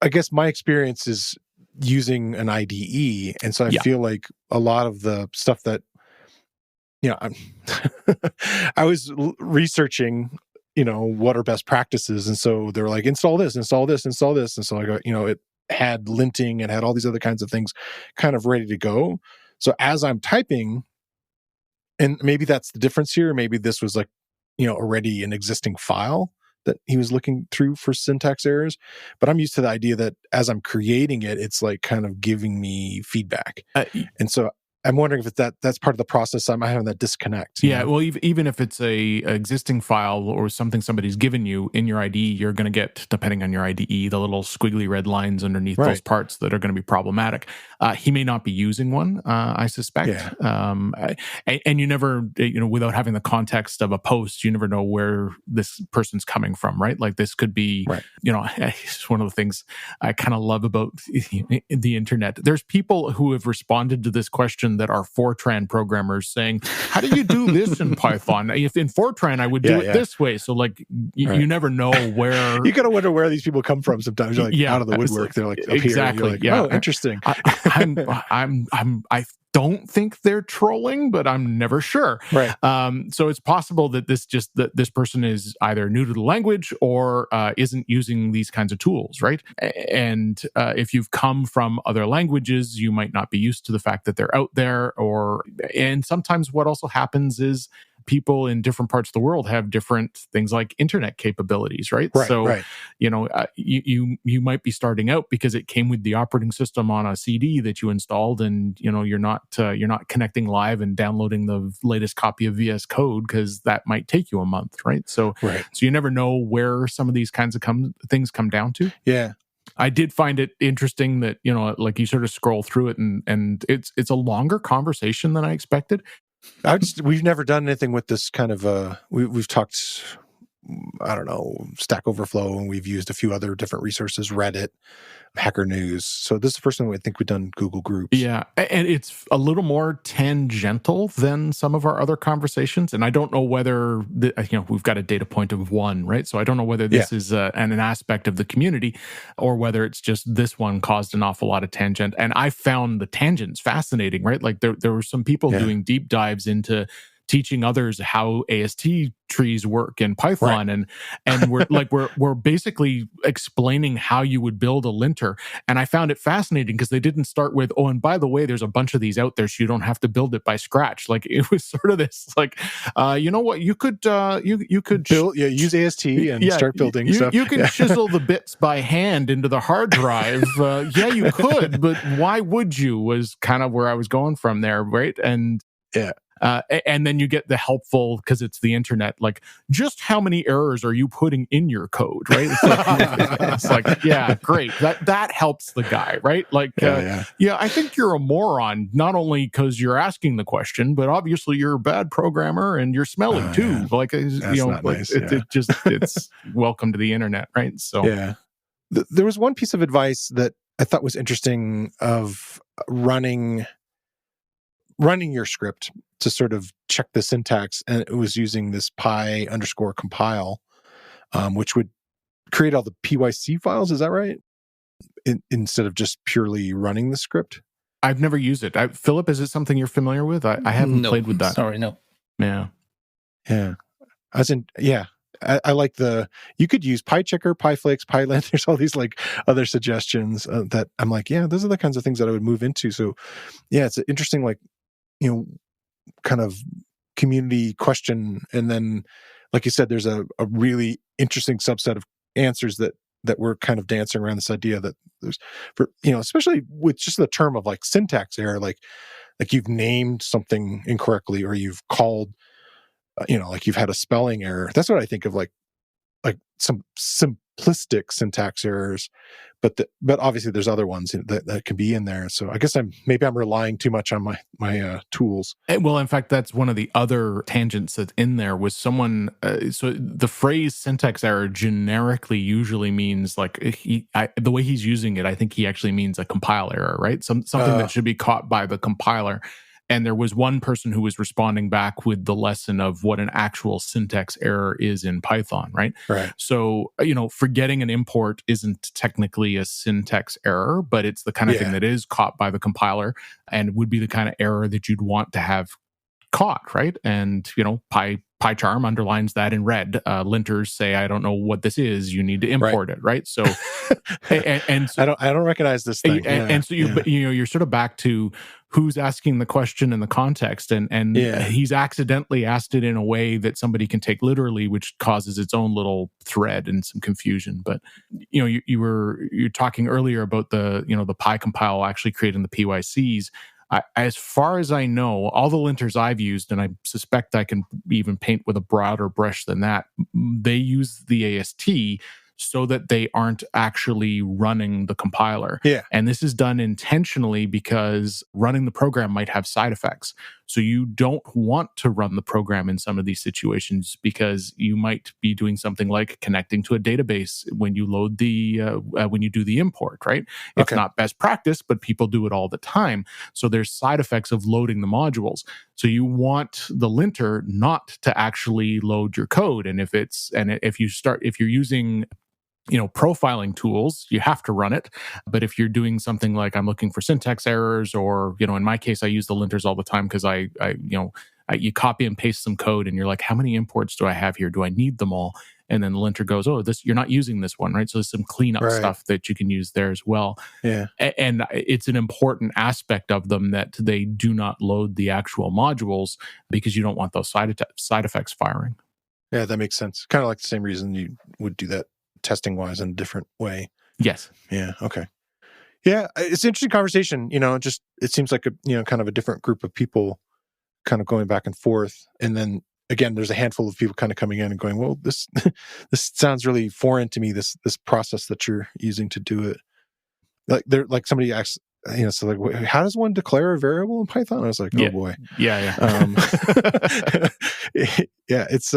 I guess my experience is using an IDE. And so I feel like a lot of the stuff that, I was researching, what are best practices. And so they were like, install this, install this, install this. And so I got, it had linting and had all these other kinds of things kind of ready to go. So as I'm typing, and maybe that's the difference here, maybe this was like, already an existing file. that he was looking through for syntax errors. But I'm used to the idea that as I'm creating it, it's like kind of giving me feedback. And so I'm wondering if that's part of the process. I'm having that disconnect. Yeah, well, even if it's a existing file or something somebody's given you in your IDE, you're going to get, depending on your IDE, the little squiggly red lines underneath those parts that are going to be problematic. He may not be using one, I suspect. Yeah. And you never, without having the context of a post, you never know where this person's coming from, right? Like this could be, it's one of the things I kind of love about the internet. There's people who have responded to this question that are Fortran programmers saying, how do you do this in Python? If in Fortran, I would do it this way. So like, you never know where. You gotta wonder where these people come from sometimes. You're like out of the woodwork. They're like up exactly. Here. You're like, oh, interesting. I don't think they're trolling, but I'm never sure. Right. So it's possible that this person is either new to the language or isn't using these kinds of tools, right? And if you've come from other languages, you might not be used to the fact that they're out there. And sometimes what also happens is people in different parts of the world have different things like internet capabilities, right? So, you might be starting out because it came with the operating system on a CD that you installed, and you're not connecting live and downloading the latest copy of VS Code because that might take you a month, right? So you never know where some of these kinds of things come down to. Yeah. I did find it interesting that, like you sort of scroll through it and it's a longer conversation than I expected. We've never done anything with this kind of we've talked, I don't know, Stack Overflow, and we've used a few other different resources, Reddit, Hacker News. So this is the first time I think we've done Google Groups. Yeah, and it's a little more tangential than some of our other conversations. And I don't know whether we've got a data point of 1, right? So I don't know whether this is an aspect of the community or whether it's just this one caused an awful lot of tangent. And I found the tangents fascinating, right? Like there were some people doing deep dives into teaching others how AST trees work in Python, and we're basically explaining how you would build a linter. And I found it fascinating because they didn't start with, oh, and by the way, there's a bunch of these out there, so you don't have to build it by scratch. Like it was sort of this, like, you know what, you could build, use AST and start building stuff. You can chisel the bits by hand into the hard drive. You could, but why would you? Was kind of where I was going from there, right? And and then you get the helpful, because it's the internet, like, just how many errors are you putting in your code, right? It's like, yeah, great. That helps the guy, right? Like, I think you're a moron, not only because you're asking the question, but obviously you're a bad programmer and you're smelly too. Yeah. Like, nice. It's welcome to the internet, right? So, there was one piece of advice that I thought was interesting of running your script to sort of check the syntax, and it was using this py_compile, which would create all the PYC files. Is that right? Instead of just purely running the script. I've never used it. Philip, is it something you're familiar with? I haven't played with that. Sorry, no. Yeah. I like you could use PyChecker, PyFlakes, PyLint. There's all these like other suggestions that I'm like, those are the kinds of things that I would move into. So it's an interesting, like, kind of community question. And then, like you said, there's a really interesting subset of answers that we're kind of dancing around this idea that there's, for, especially with just the term of like syntax error, like you've named something incorrectly, or you've called, like you've had a spelling error. That's what I think of like some simplistic syntax errors, but obviously there's other ones that can be in there. So I guess I'm relying too much on my tools. Well, in fact, that's one of the other tangents that's in there was someone. So the phrase syntax error generically usually means like the way he's using it, I think he actually means a compile error, right? Something that should be caught by the compiler. And there was one person who was responding back with the lesson of what an actual syntax error is in Python, right? Right. So, forgetting an import isn't technically a syntax error, but it's the kind of thing that is caught by the compiler and would be the kind of error that you'd want to have caught, right? And, PyCharm underlines that in red. Linters say, I don't know what this is. You need to import it, right? So, and so, I don't recognize this thing. And so you're sort of back to who's asking the question in the context, and he's accidentally asked it in a way that somebody can take literally, which causes its own little thread and some confusion. But you're talking earlier about the PyCompile actually creating the PYCs. As far as I know, all the linters I've used, and I suspect I can even paint with a broader brush than that, they use the AST so that they aren't actually running the compiler. Yeah. And this is done intentionally because running the program might have side effects. So you don't want to run the program in some of these situations because you might be doing something like connecting to a database when you load when you do the import, right? It's not best practice, but people do it all the time. So there's side effects of loading the modules. So you want the linter not to actually load your code. And if you're using profiling tools, you have to run it. But if you're doing something like I'm looking for syntax errors, or, in my case, I use the linters all the time because you copy and paste some code and you're like, how many imports do I have here? Do I need them all? And then the linter goes, oh, you're not using this one, right? So there's some cleanup stuff that you can use there as well. Yeah. And it's an important aspect of them that they do not load the actual modules because you don't want those side effects firing. Yeah, that makes sense. Kind of like the same reason you would do that testing wise in a different way. Yes. Yeah. Okay. Yeah. It's an interesting conversation. It seems like kind of a different group of people kind of going back and forth. And then again, there's a handful of people kind of coming in and going, well, this sounds really foreign to me, this process that you're using to do it. Like somebody asks, so like, how does one declare a variable in Python? I was like, oh boy. Yeah. Yeah, it's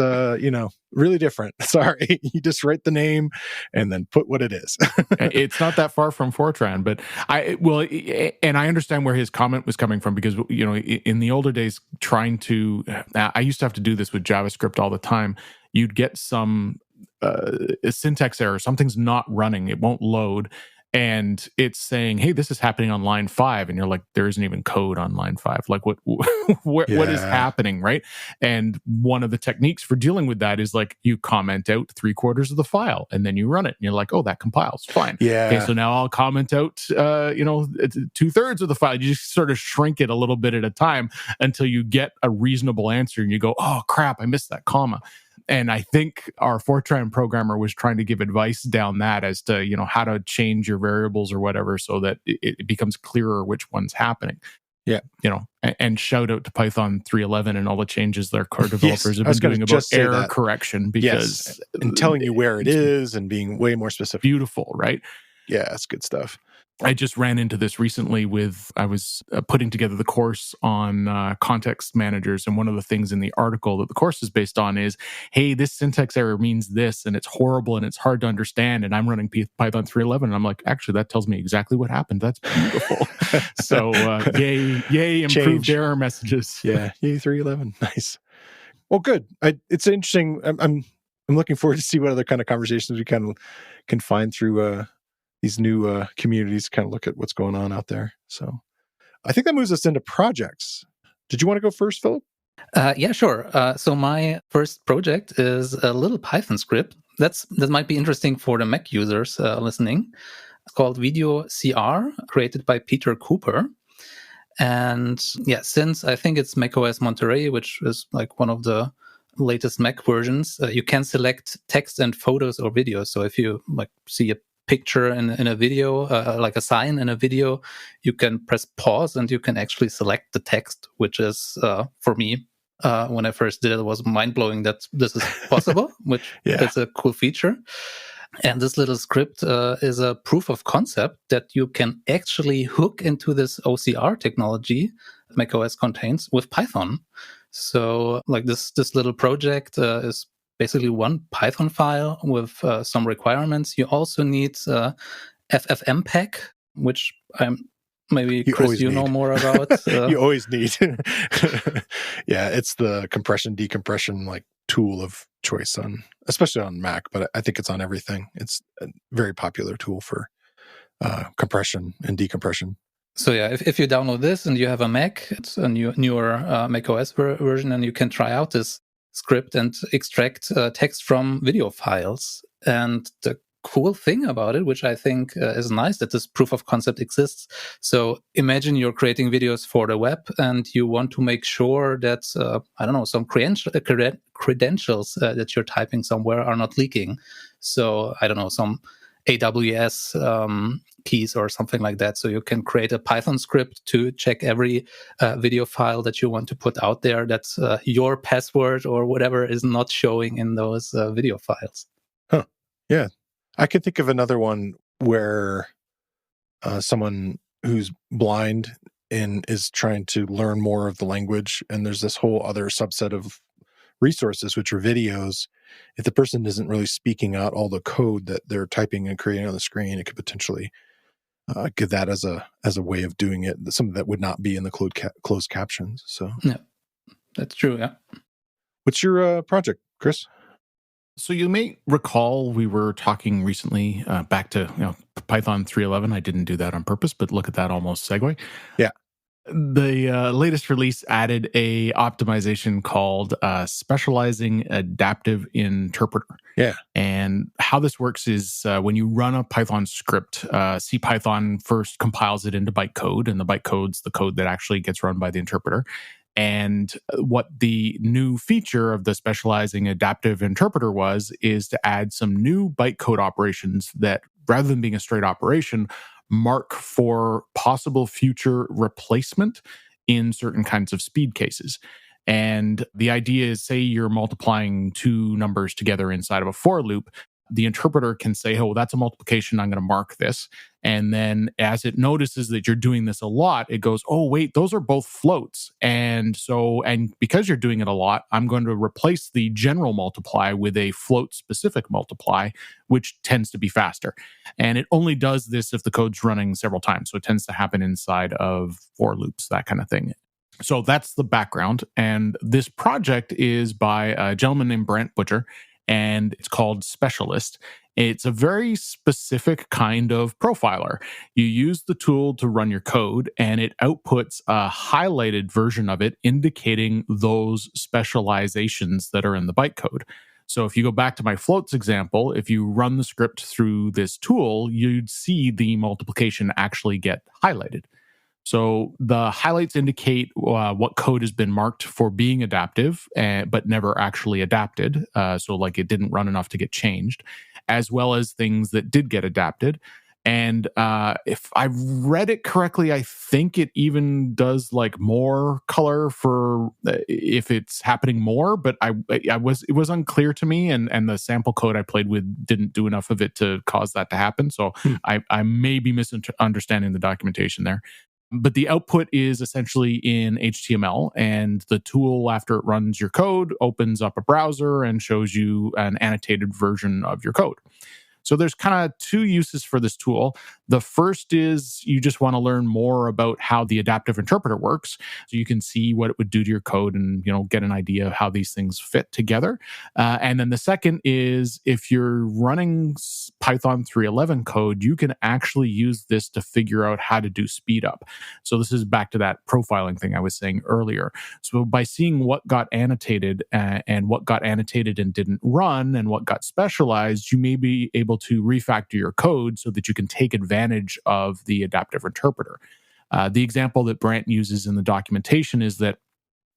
really different. Sorry, you just write the name and then put what it is. It's not that far from Fortran, but I understand where his comment was coming from because in the older days, I used to have to do this with JavaScript all the time. You'd get some a syntax error, something's not running, it won't load. And it's saying, hey, this is happening on line 5. And you're like, there isn't even code on line 5. Like, what is happening, right? And one of the techniques for dealing with that is like, you comment out 3/4 of the file and then you run it. And you're like, oh, that compiles. Fine. Yeah. Okay, so now I'll comment out, 2/3 of the file. You just sort of shrink it a little bit at a time until you get a reasonable answer. And you go, oh, crap, I missed that comma. And I think our Fortran programmer was trying to give advice down that as to, how to change your variables or whatever so that it becomes clearer which one's happening. Yeah. And shout out to Python 3.11 and all the changes their core developers have been doing about error correction because... and telling you where it is and being way more specific. Beautiful, right? Yeah, that's good stuff. I just ran into this recently I was putting together the course on context managers. And one of the things in the article that the course is based on is, hey, this syntax error means this, and it's horrible and it's hard to understand. And I'm running Python 3.11. And I'm like, actually, that tells me exactly what happened. That's beautiful. So yay, improved error messages. Yeah, yay 3.11. Nice. Well, good. It's interesting. I'm looking forward to see what other kind of conversations we kind of can find through these new communities, kind of look at what's going on out there. So I think that moves us into projects. Did you want to go first, Philip? Yeah, sure. So my first project is a little Python script. That might be interesting for the Mac users listening. It's called Video CR, created by Peter Cooper. And yeah, since I think it's macOS Monterey, which is like one of the latest Mac versions, you can select text and photos or videos. So if you like see a picture in a video, like a sign in a video, you can press pause and you can actually select the text, which is, for me, when I first did it, was mind-blowing that this is possible, which is a cool feature. And this little script is a proof of concept that you can actually hook into this OCR technology macOS contains with Python. So like this little project is basically one Python file with some requirements. You also need FFmpeg, which maybe Chris, you know more about. You always need. Yeah, it's the compression decompression like tool of choice especially on Mac, but I think it's on everything. It's a very popular tool for compression and decompression. So yeah, if you download this and you have a Mac, it's a newer macOS version, and you can try out this script and extract text from video files. And the cool thing about it, which I think is nice, that this proof of concept exists. So imagine you're creating videos for the web and you want to make sure that, I don't know, some credentials that you're typing somewhere are not leaking. So I don't know, some AWS keys or something like that. So you can create a Python script to check every video file that you want to put out there, that your password or whatever is not showing in those video files. Huh. Yeah. I could think of another one where someone who's blind and is trying to learn more of the language, and there's this whole other subset of resources, which are videos. If the person isn't really speaking out all the code that they're typing and creating on the screen, it could potentially give that as a way of doing it, something that would not be in the closed captions. So yeah, that's true. Yeah. What's your project, Chris? So you may recall we were talking recently back to Python 3.11. I didn't do that on purpose, but look at that almost segue. Yeah. The latest release added a optimization called specializing adaptive interpreter. Yeah. And how this works is when you run a Python script, CPython first compiles it into bytecode, and the bytecode's the code that actually gets run by the interpreter. And what the new feature of the specializing adaptive interpreter is to add some new bytecode operations that, rather than being a straight operation, mark for possible future replacement in certain kinds of speed cases. And the idea is, say you're multiplying two numbers together inside of a for loop, the interpreter can say, oh, that's a multiplication, I'm going to mark this. And then as it notices that you're doing this a lot, it goes, oh, wait, those are both floats. And because you're doing it a lot, I'm going to replace the general multiply with a float-specific multiply, which tends to be faster. And it only does this if the code's running several times. So it tends to happen inside of for loops, that kind of thing. So that's the background. And this project is by a gentleman named Brent Butcher, and it's called Specialist. It's a very specific kind of profiler. You use the tool to run your code, and it outputs a highlighted version of it indicating those specializations that are in the bytecode. So if you go back to my floats example, if you run the script through this tool, you'd see the multiplication actually get highlighted. So the highlights indicate what code has been marked for being adaptive, but never actually adapted. So like it didn't run enough to get changed, as well as things that did get adapted. And if I read it correctly, I think it even does like more color for if it's happening more, but it was unclear to me, and the sample code I played with didn't do enough of it to cause that to happen. So I may be misunderstanding the documentation there. But the output is essentially in HTML, and the tool, after it runs your code, opens up a browser and shows you an annotated version of your code. So there's kind of two uses for this tool. The first is you just want to learn more about how the adaptive interpreter works, so you can see what it would do to your code and get an idea of how these things fit together. And then the second is if you're running Python 3.11 code, you can actually use this to figure out how to do speed up. So this is back to that profiling thing I was saying earlier. So by seeing what got annotated and what got annotated and didn't run and what got specialized, you may be able to refactor your code so that you can take advantage of the adaptive interpreter. The example that Brant uses in the documentation is that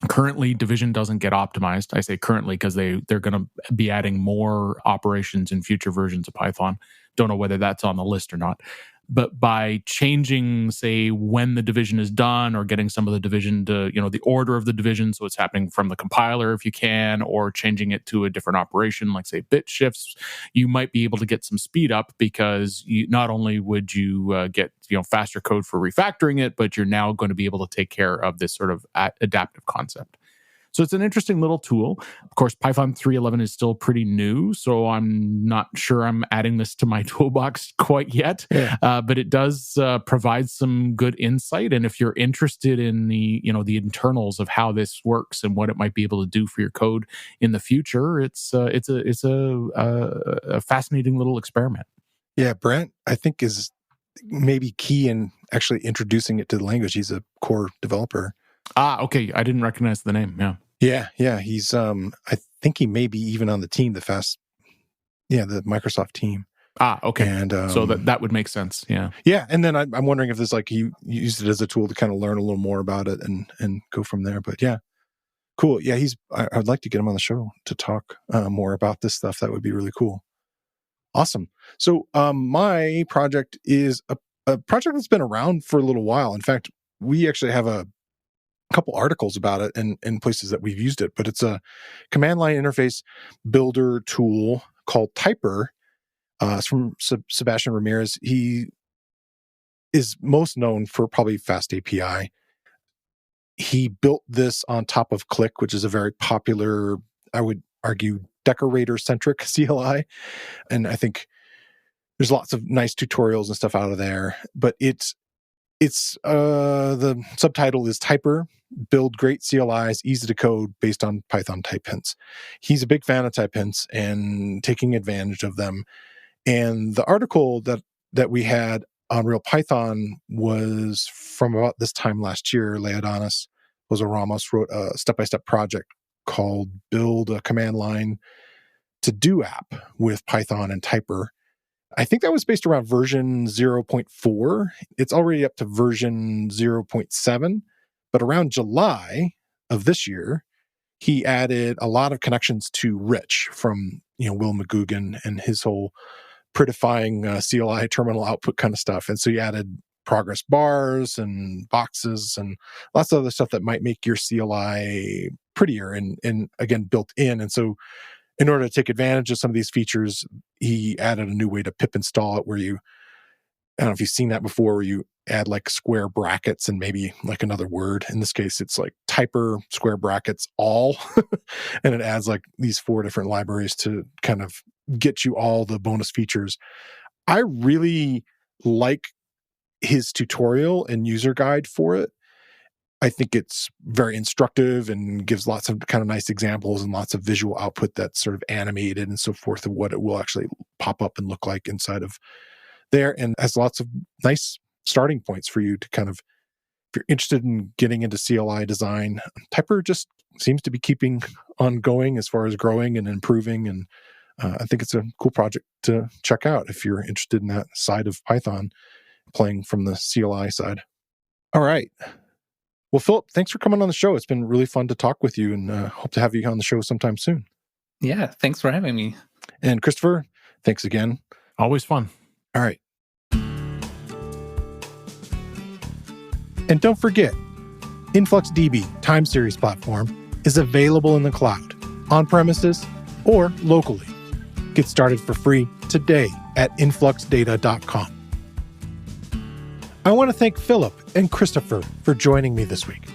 currently division doesn't get optimized. I say currently because they're going to be adding more operations in future versions of Python. Don't know whether that's on the list or not. But by changing, say, when the division is done, or getting some of the division to, the order of the division, so it's happening from the compiler if you can, or changing it to a different operation, like, say, bit shifts, you might be able to get some speed up, because not only would you get faster code for refactoring it, but you're now going to be able to take care of this sort of adaptive concept. So it's an interesting little tool. Of course, Python 3.11 is still pretty new, so I'm not sure I'm adding this to my toolbox quite yet. Yeah. But it does provide some good insight. And if you're interested in the internals of how this works and what it might be able to do for your code in the future, it's a fascinating little experiment. Yeah, Brent, I think, is maybe key in actually introducing it to the language. He's a core developer. Okay. I didn't recognize the name. Yeah. He's I think he may be even on the team, the Microsoft team. Okay. And so that would make sense. Yeah. Yeah. And then I'm wondering if there's like he used it as a tool to kind of learn a little more about it and go from there. But yeah, cool. Yeah, I'd like to get him on the show to talk more about this stuff. That would be really cool. Awesome. So my project is a project that's been around for a little while. In fact, we actually have a couple articles about it and places that we've used it, but it's a command line interface builder tool called Typer. It's from Sebastian Ramirez. He is most known for probably Fast API. He built this on top of Click, which is a very popular, I would argue, decorator-centric CLI. And I think there's lots of nice tutorials and stuff out of there. But it's the subtitle is Typer, build great CLIs, easy to code based on Python type hints. He's a big fan of type hints and taking advantage of them. And the article that we had on Real Python was from about this time last year. Leodanis Ramos wrote a step-by-step project called Build a Command Line to Do app with Python and Typer. I think that was based around version 0.4. It's already up to version 0.7. But around July of this year, he added a lot of connections to Rich from Will McGugan and his whole prettifying CLI terminal output kind of stuff. And so he added progress bars and boxes and lots of other stuff that might make your CLI prettier and again, built in. And so in order to take advantage of some of these features, he added a new way to pip install it where I don't know if you've seen that before, where you add like square brackets and maybe like another word. In this case, it's like Typer square brackets all, and it adds like these 4 different libraries to kind of get you all the bonus features. I really like his tutorial and user guide for it. I think it's very instructive and gives lots of kind of nice examples and lots of visual output that's sort of animated and so forth of what it will actually pop up and look like inside of there, and has lots of nice starting points for you to kind of, if you're interested in getting into CLI design. Typer just seems to be keeping on going as far as growing and improving, and I think it's a cool project to check out if you're interested in that side of Python, playing from the CLI side. All right. Well, Philipp, thanks for coming on the show. It's been really fun to talk with you, and hope to have you on the show sometime soon. Yeah, thanks for having me. And Christopher, thanks again. Always fun. All right. And don't forget, InfluxDB time series platform is available in the cloud, on premises, or locally. Get started for free today at influxdata.com. I want to thank Philipp and Christopher for joining me this week.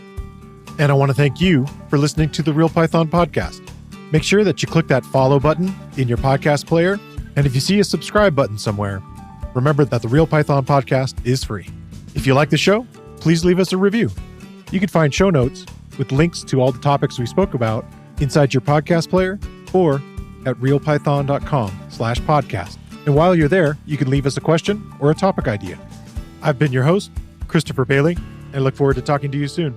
And I want to thank you for listening to the Real Python podcast. Make sure that you click that follow button in your podcast player. And if you see a subscribe button somewhere, remember that the Real Python podcast is free. If you like the show, please leave us a review. You can find show notes with links to all the topics we spoke about inside your podcast player or at realpython.com/podcast. And while you're there, you can leave us a question or a topic idea. I've been your host, Christopher Bailey, and look forward to talking to you soon.